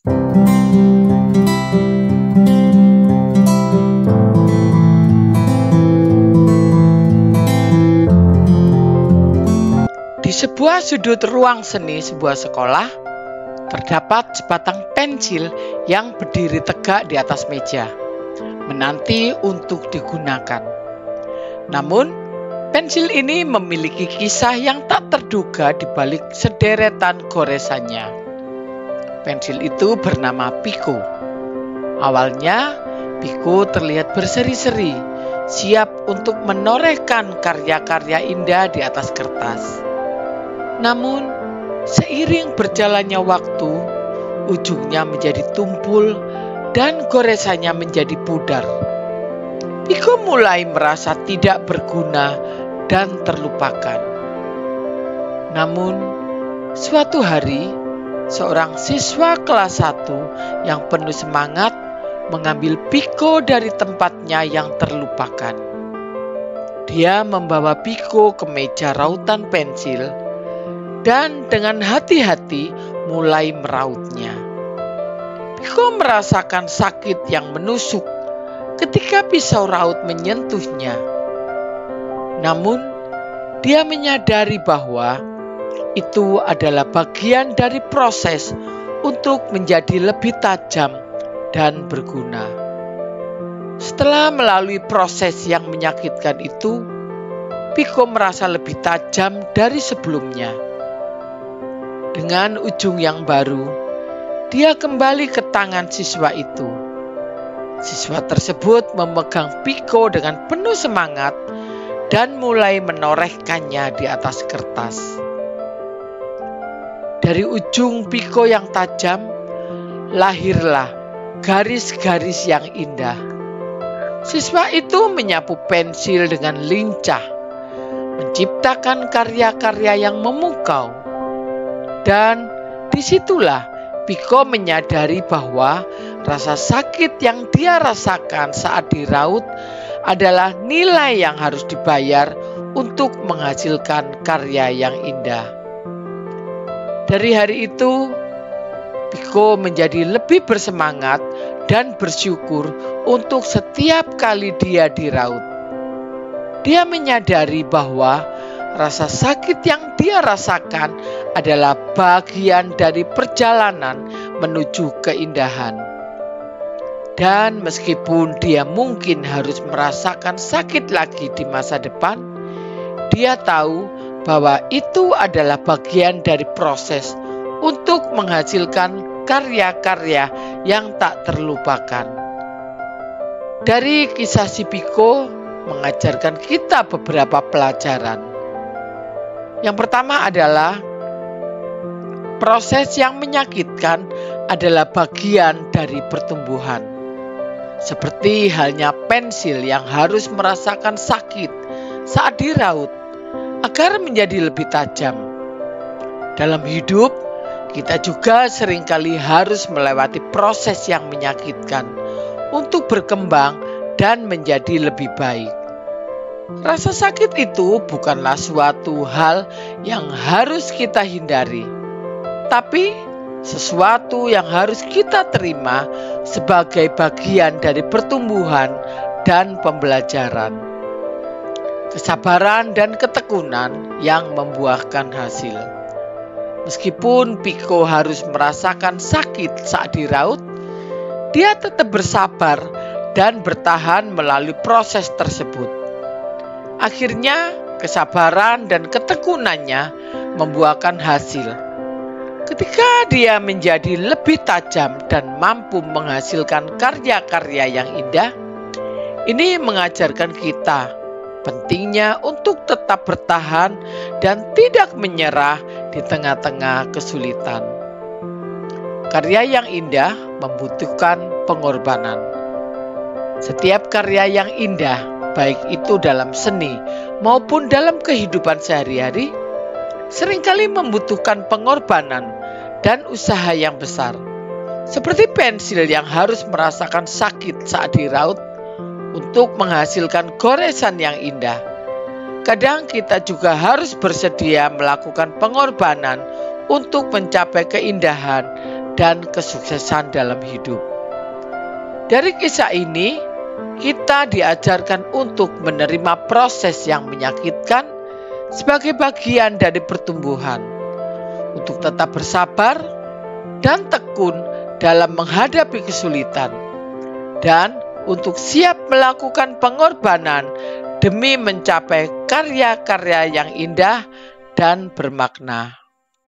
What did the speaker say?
Di sebuah sudut ruang seni sebuah sekolah, terdapat sebatang pensil yang berdiri tegak di atas meja, menanti untuk digunakan. Namun, pensil ini memiliki kisah yang tak terduga di balik sederetan goresannya. Pensil itu bernama Pico. Awalnya, Pico terlihat berseri-seri, siap untuk menorehkan karya-karya indah di atas kertas. Namun, seiring berjalannya waktu, ujungnya menjadi tumpul dan goresannya menjadi pudar. Pico mulai merasa tidak berguna dan terlupakan. Namun, suatu hari, seorang siswa kelas 1 yang penuh semangat mengambil Pico dari tempatnya yang terlupakan. Dia membawa Pico ke meja rautan pensil dan dengan hati-hati mulai merautnya. Pico merasakan sakit yang menusuk ketika pisau raut menyentuhnya. Namun, dia menyadari bahwa itu adalah bagian dari proses untuk menjadi lebih tajam dan berguna. Setelah melalui proses yang menyakitkan itu, Pico merasa lebih tajam dari sebelumnya. Dengan ujung yang baru, dia kembali ke tangan siswa itu. Siswa tersebut memegang Pico dengan penuh semangat dan mulai menorehkannya di atas kertas. Dari ujung Pico yang tajam, lahirlah garis-garis yang indah. Siswa itu menyapu pensil dengan lincah, menciptakan karya-karya yang memukau. Dan disitulah Pico menyadari bahwa rasa sakit yang dia rasakan saat diraut adalah nilai yang harus dibayar untuk menghasilkan karya yang indah. Dari hari itu, Pico menjadi lebih bersemangat dan bersyukur untuk setiap kali dia diraut. Dia menyadari bahwa rasa sakit yang dia rasakan adalah bagian dari perjalanan menuju keindahan. Dan meskipun dia mungkin harus merasakan sakit lagi di masa depan, dia tahu bahwa itu adalah bagian dari proses untuk menghasilkan karya-karya yang tak terlupakan. Dari kisah si Pico mengajarkan kita beberapa pelajaran. Yang pertama adalah proses yang menyakitkan adalah bagian dari pertumbuhan. Seperti halnya pensil yang harus merasakan sakit saat diraut agar menjadi lebih tajam. Dalam hidup, kita juga seringkali harus melewati proses yang menyakitkan untuk berkembang dan menjadi lebih baik. Rasa sakit itu bukanlah suatu hal yang harus kita hindari, tapi sesuatu yang harus kita terima sebagai bagian dari pertumbuhan dan pembelajaran. Kesabaran dan ketekunan yang membuahkan hasil. Meskipun Pico harus merasakan sakit saat diraut, dia tetap bersabar dan bertahan melalui proses tersebut. Akhirnya, kesabaran dan ketekunannya membuahkan hasil. Ketika dia menjadi lebih tajam dan mampu menghasilkan karya-karya yang indah, ini mengajarkan kita pentingnya untuk tetap bertahan dan tidak menyerah di tengah-tengah kesulitan. Karya yang indah membutuhkan pengorbanan. Setiap karya yang indah, baik itu dalam seni maupun dalam kehidupan sehari-hari, seringkali membutuhkan pengorbanan dan usaha yang besar. Seperti pensil yang harus merasakan sakit saat diraut untuk menghasilkan goresan yang indah. Kadang kita juga harus bersedia melakukan pengorbanan untuk mencapai keindahan dan kesuksesan dalam hidup. Dari kisah ini, kita diajarkan untuk menerima proses yang menyakitkan sebagai bagian dari pertumbuhan, untuk tetap bersabar dan tekun dalam menghadapi kesulitan, dan untuk siap melakukan pengorbanan demi mencapai karya-karya yang indah dan bermakna.